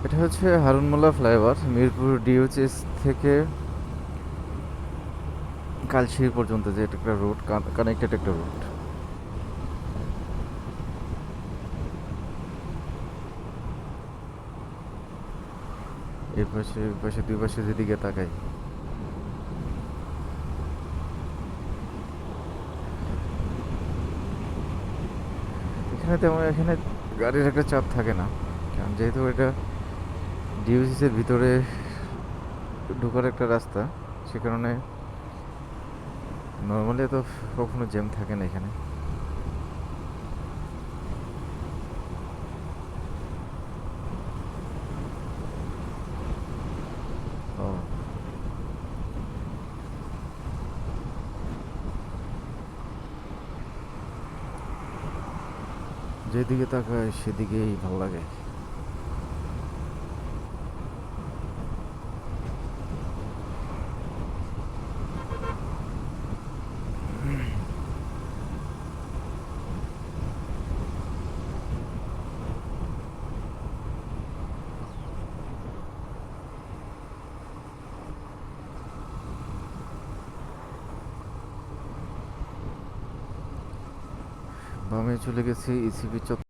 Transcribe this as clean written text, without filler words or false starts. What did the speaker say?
এটা হচ্ছে হারুন মোল্লা flyover, Mirpur DOHS থেকে কালশির পর্যন্ত যে এটা একটা রুট, কানেক্টেড একটা রুট। এই পাশে ওই পাশে দুই পাশে যেদিকে তাকাই এখানে গাড়ির একটা চাপ থাকে না, কারণ যেহেতু এটা ডিওএইচএস এর ভিতরে ঢোকার একটা রাস্তা, সে কারণে নর্মালি তো কখনো জ্যাম থাকে না এখানে। ও, যেদিকে তাকাই সেদিকেই ভালো লাগে। বামে চলে গেছি ইসিবি চত্বর।